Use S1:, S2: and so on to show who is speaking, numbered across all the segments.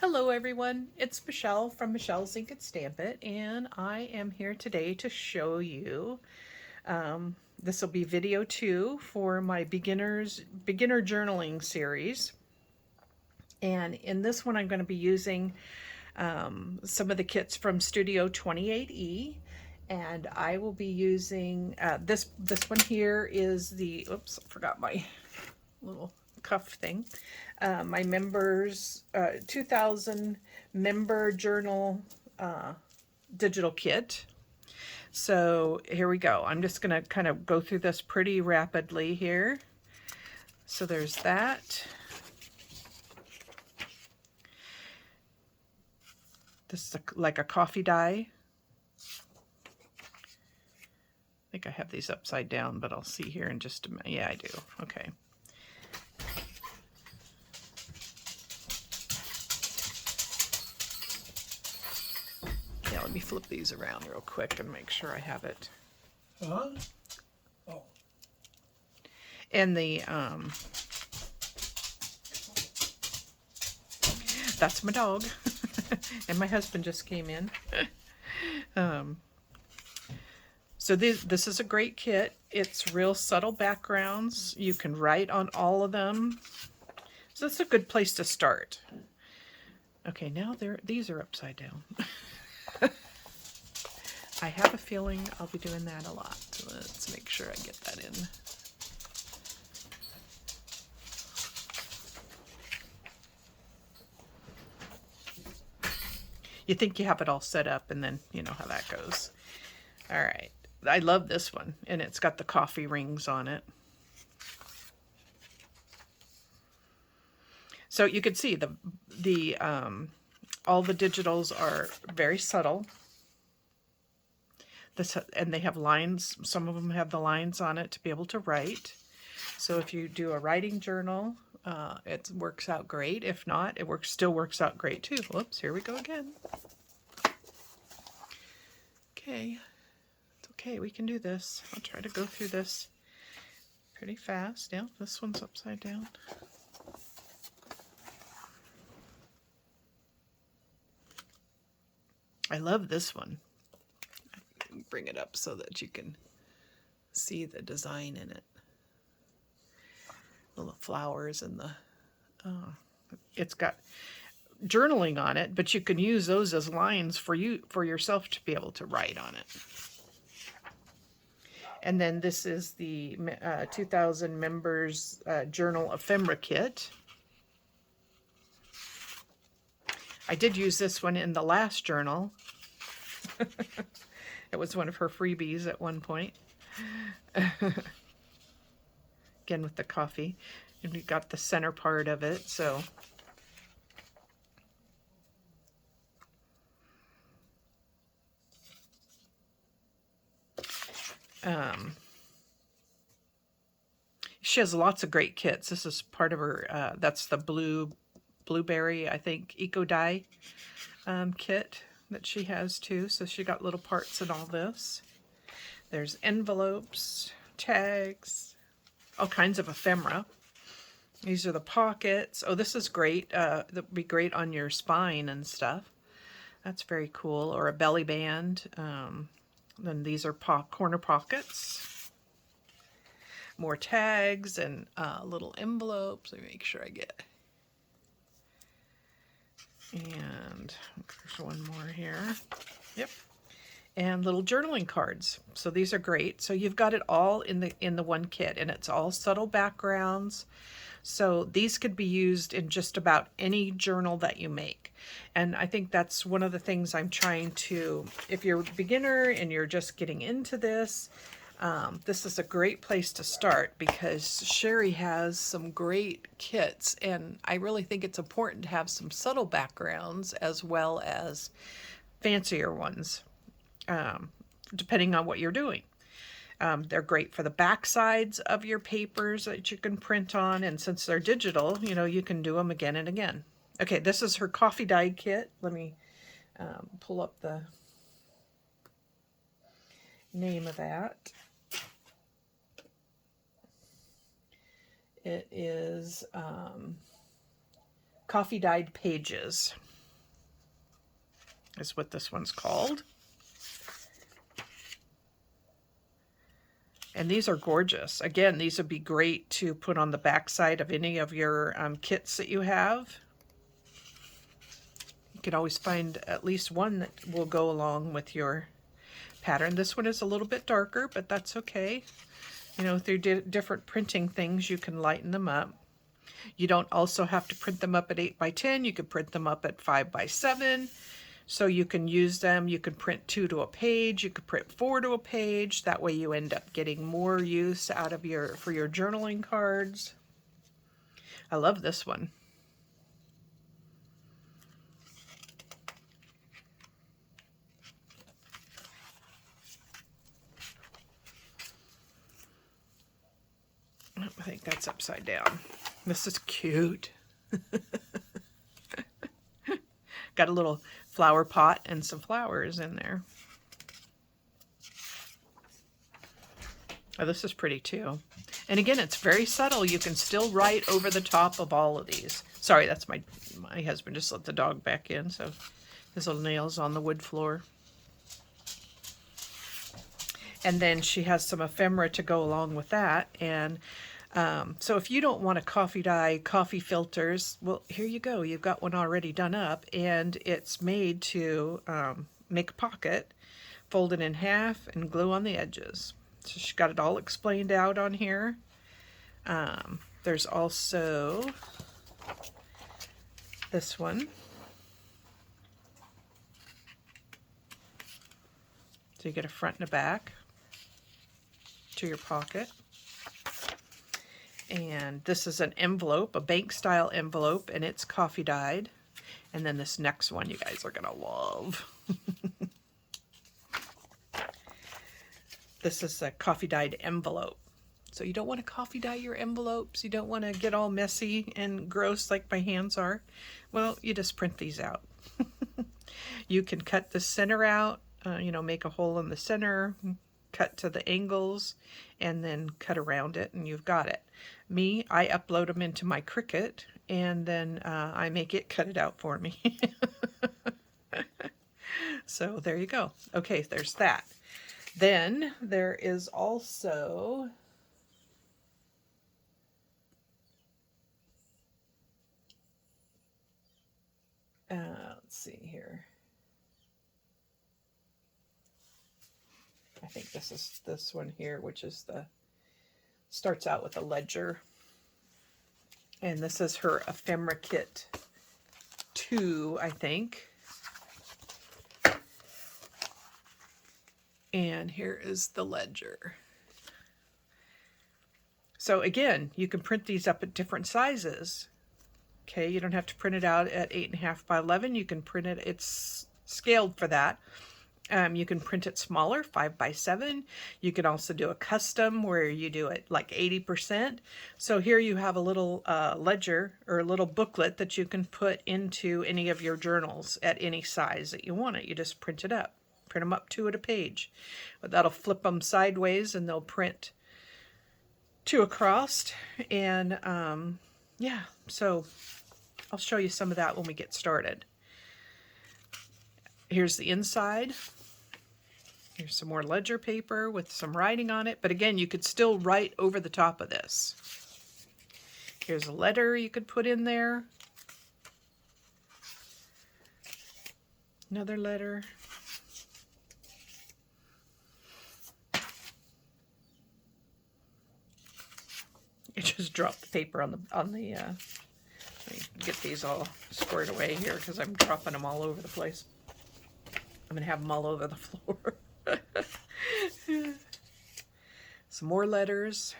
S1: Hello everyone, it's Michelle from Michelle's Ink and Stamp It, and I am here today to show you, this will be video 2 for my beginner journaling series. And in this one I'm going to be using some of the kits from Studio 28E, and I will be using, this one here is the, oops, I forgot my little cuff thing. My members 2000 member journal digital kit. So here we go. I'm just going to kind of go through this pretty rapidly here. So there's that. This is like a coffee dye. I think I have these upside down, but I'll see here in just a minute. Yeah, I do. Okay. Yeah, let me flip these around real quick and make sure I have it.
S2: Huh? Oh.
S1: And the, that's my dog. And my husband just came in. So this is a great kit. It's real subtle backgrounds. You can write on all of them. So that's a good place to start. Okay, now these are upside down. I have a feeling I'll be doing that a lot. So let's make sure I get that in. You think you have it all set up, and then you know how that goes. All right. I love this one, and it's got the coffee rings on it. So you can see all the digitals are very subtle. And they have lines. Some of them have the lines on it to be able to write. So if you do a writing journal, it works out great. If not, it still works out great too. Whoops, here we go again. Okay, it's okay, we can do this. I'll try to go through this pretty fast. Yeah, this one's upside down. I love this one. Bring it up so that you can see the design in it. Little flowers and it's got journaling on it, but you can use those as lines for yourself to be able to write on it. And then this is the 2000 members journal ephemera kit. I did use this one in the last journal. It was one of her freebies at one point. Again with the coffee. And we got the center part of it, so. She has lots of great kits. This is part of her, that's the blueberry, I think, eco dye kit that she has too. So she got little parts in all this. There's envelopes, tags, all kinds of ephemera. These are the pockets. Oh, this is great. That would be great on your spine and stuff. That's very cool. Or a belly band. Then these are corner pockets. More tags and little envelopes. Let me make sure I get. And there's one more here. Yep. And little journaling cards. So these are great. So you've got it all in the one kit, and it's all subtle backgrounds. So these could be used in just about any journal that you make. And I think that's one of the things I'm trying to, if you're a beginner and you're just getting into this, this is a great place to start because Sherry has some great kits, and I really think it's important to have some subtle backgrounds as well as fancier ones, depending on what you're doing. They're great for the back sides of your papers that you can print on, and since they're digital, you know, you can do them again and again. Okay, this is her coffee dye kit. Let me pull up the name of that. It is Coffee Dyed Pages. is what this one's called. And these are gorgeous. Again, these would be great to put on the back side of any of your kits that you have. You can always find at least one that will go along with your pattern. This one is a little bit darker, but that's okay. You know, through different printing things, you can lighten them up. You don't also have to print them up at 8 by 10. You could print them up at 5 by 7. So you can use them. You can print 2 to a page. You could print 4 to a page. That way you end up getting more use out of for your journaling cards. I love this one. I think that's upside down. This is cute. Got a little flower pot and some flowers in there. Oh, this is pretty too. And again, it's very subtle. You can still write over the top of all of these. Sorry, that's my husband just let the dog back in, so his little nails on the wood floor. And then she has some ephemera to go along with that. And so if you don't want a coffee dye coffee filters, well, here you go. You've got one already done up, and it's made to make a pocket, fold it in half, and glue on the edges. So she's got it all explained out on here. There's also this one. So you get a front and a back to your pocket. And this is an envelope, a bank style envelope, and it's coffee dyed. And then this next one you guys are gonna love. This is a coffee dyed envelope. So you don't want to coffee dye your envelopes. You don't want to get all messy and gross like my hands are. Well, you just print these out. You can cut the center out, you know, make a hole in the center, cut to the angles, and then cut around it, and you've got it. Me, I upload them into my Cricut, and then I make it cut it out for me. So there you go. Okay, there's that. Then there is also let's see here. I think this is this one here, which is starts out with a ledger. And this is her ephemera kit 2, I think. And here is the ledger. So again, you can print these up at different sizes. Okay, you don't have to print it out at 8.5 by 11. You can print it, it's scaled for that. You can print it smaller, 5 by 7. You can also do a custom where you do it like 80%. So here you have a little ledger or a little booklet that you can put into any of your journals at any size that you want it. You just print it up. Print them up 2 at a page. But that'll flip them sideways and they'll print 2 across. And yeah, so I'll show you some of that when we get started. Here's the inside. Here's some more ledger paper with some writing on it. But again, you could still write over the top of this. Here's a letter you could put in there. Another letter. You just drop the paper on the let me get these all squared away here because I'm dropping them all over the place. I'm gonna have them all over the floor. Some more letters.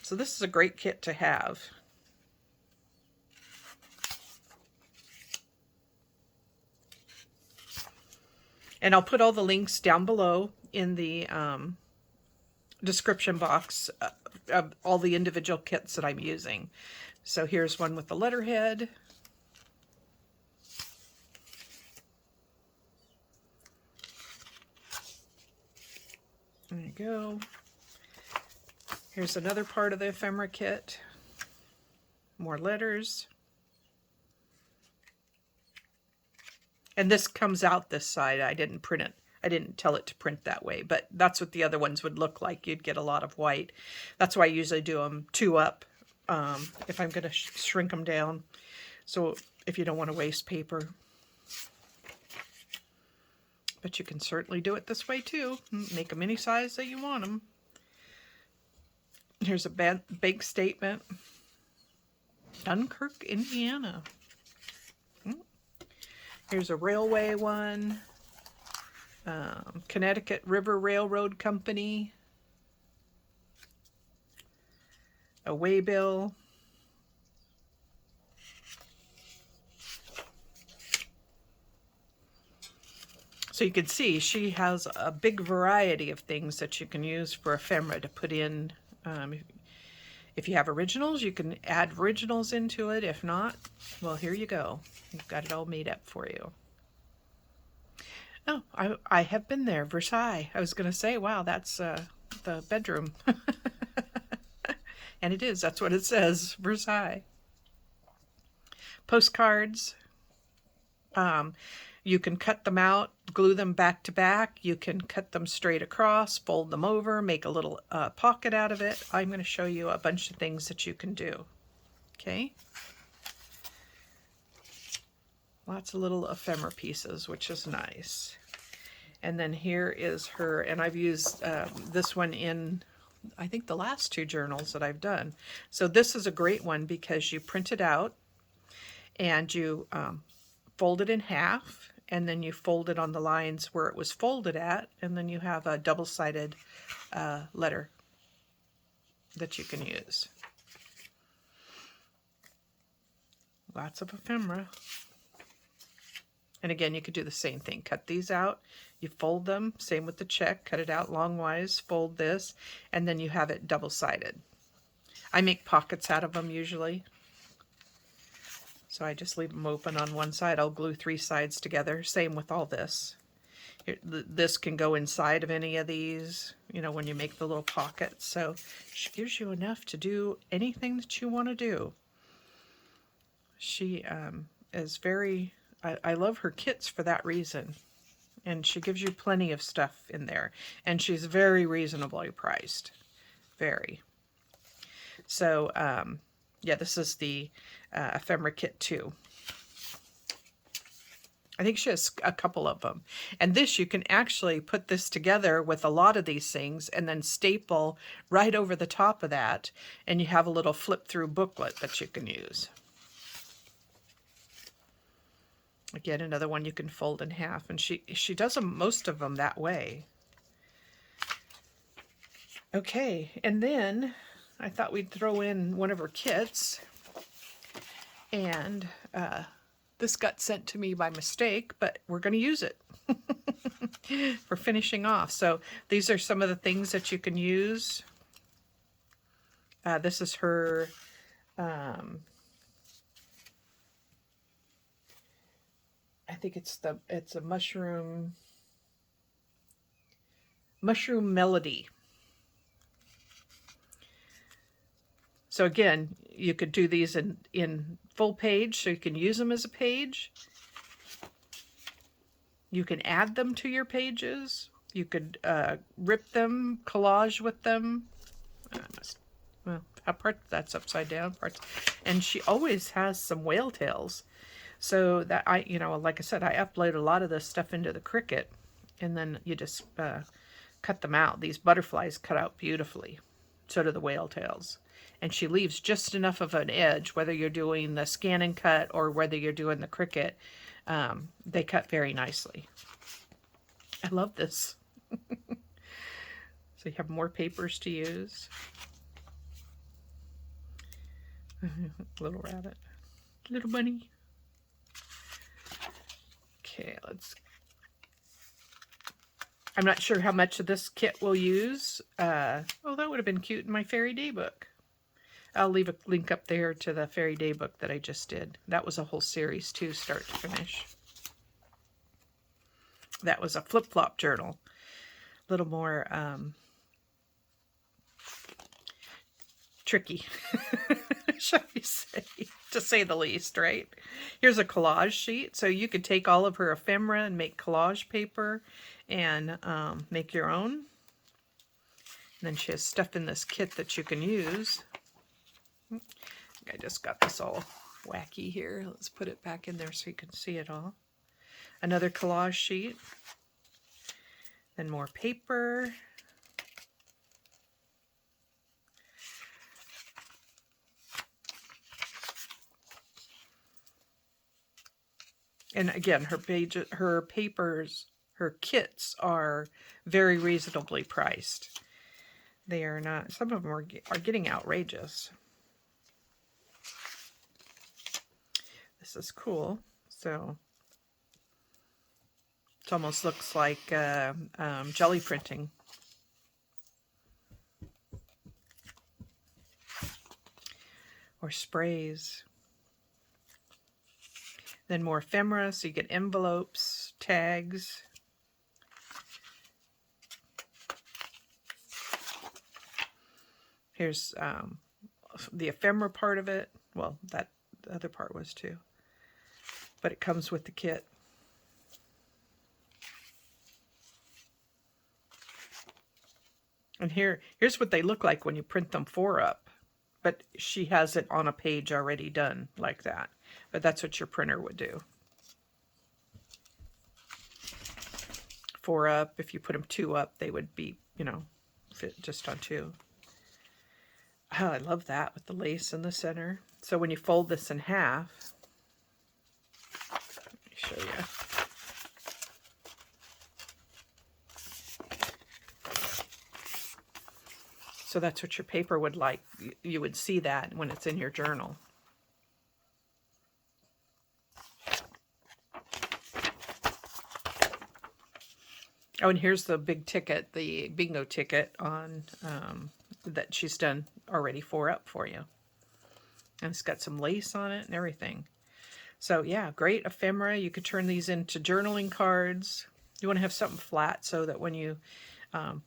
S1: So this is a great kit to have. And I'll put all the links down below in the description box of all the individual kits that I'm using. So here's one with the letterhead. There you go. Here's another part of the ephemera kit. More letters. And this comes out this side. I didn't print it. I didn't tell it to print that way, but that's what the other ones would look like. You'd get a lot of white. That's why I usually do them 2 up if I'm going to shrink them down. So if you don't want to waste paper. But you can certainly do it this way too. Make them any size that you want them. Here's a big statement. Dunkirk, Indiana. Here's a railway one. Connecticut River Railroad Company. A waybill. So you can see she has a big variety of things that you can use for ephemera to put in. If you have originals, you can add originals into it. If not, well, here you go. You've got it all made up for you. Oh, I have been there, Versailles. I was going to say, wow, that's the bedroom. And it is. That's what it says, Versailles. Postcards. You can cut them out, glue them back to back. You can cut them straight across, fold them over, make a little pocket out of it. I'm going to show you a bunch of things that you can do. Okay? Lots of little ephemera pieces, which is nice. And then here is her, and I've used this one in, I think, the last 2 journals that I've done. So this is a great one because you print it out and you fold it in half, and then you fold it on the lines where it was folded at, and then you have a double-sided letter that you can use. Lots of ephemera. And again, you could do the same thing. Cut these out, you fold them, same with the check, cut it out longwise, fold this, and then you have it double-sided. I make pockets out of them usually. So I just leave them open on one side. I'll glue 3 sides together. Same with all this. This can go inside of any of these, you know, when you make the little pockets. So she gives you enough to do anything that you want to do. She is very, I love her kits for that reason. And she gives you plenty of stuff in there. And she's very reasonably priced. Very. So, yeah, this is the ephemera kit 2. I think she has a couple of them. And this, you can actually put this together with a lot of these things and then staple right over the top of that. And you have a little flip-through booklet that you can use. Again, another one you can fold in half. And she does most of them that way. Okay, and then I thought we'd throw in one of her kits. And this got sent to me by mistake, but we're going to use it for finishing off. So these are some of the things that you can use. This is her I think it's a mushroom melody. So again, you could do these in full page, so you can use them as a page. You can add them to your pages. You could rip them, collage with them. Well, that's upside down parts. And she always has some whale tails. So that like I said, I upload a lot of this stuff into the Cricut, and then you just cut them out. These butterflies cut out beautifully. So do the whale tails. And she leaves just enough of an edge, whether you're doing the scan and cut or whether you're doing the Cricut. They cut very nicely. I love this. So you have more papers to use. Little rabbit. Little bunny. Okay, I'm not sure how much of this kit we'll use. Oh, that would have been cute in my Fairy Day book. I'll leave a link up there to the Fairy Day book that I just did. That was a whole series too, start to finish. That was a flip-flop journal. A little more tricky, shall we say, to say the least, right? Here's a collage sheet. So you could take all of her ephemera and make collage paper and make your own. And then she has stuff in this kit that you can use. I just got this all wacky here. Let's put it back in there so you can see it all. Another collage sheet. Then more paper. And again, her papers, her kits are very reasonably priced. They are not, some of them are getting outrageous. This is cool. So it almost looks like jelly printing. Or sprays. Then more ephemera, so you get envelopes, tags. Here's the ephemera part of it. Well, that the other part was too. But it comes with the kit. And here's what they look like when you print them 4-up. But she has it on a page already done like that. But that's what your printer would do. 4-up, if you put them 2-up, they would be, you know, fit just on 2. Oh, I love that with the lace in the center. So when you fold this in half, let me show you. So that's what your paper would like. You would see that when it's in your journal. Oh, and here's the big ticket, the bingo ticket on that she's done already 4-up for you. And it's got some lace on it and everything. So yeah, great ephemera. You could turn these into journaling cards. You want to have something flat so that when you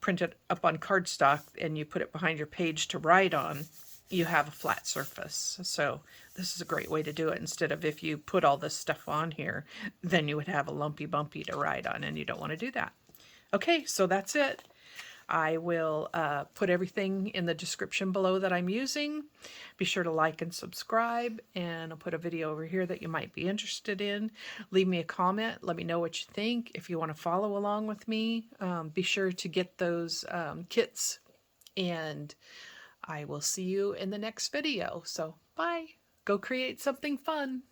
S1: print it up on cardstock and you put it behind your page to write on, you have a flat surface. So this is a great way to do it. Instead of if you put all this stuff on here, then you would have a lumpy bumpy to write on, and you don't want to do that. Okay, so that's it. I will put everything in the description below that I'm using. Be sure to like and subscribe, and I'll put a video over here that you might be interested in. Leave me a comment. Let me know what you think. If you want to follow along with me, be sure to get those kits, and I will see you in the next video. So bye. Go create something fun.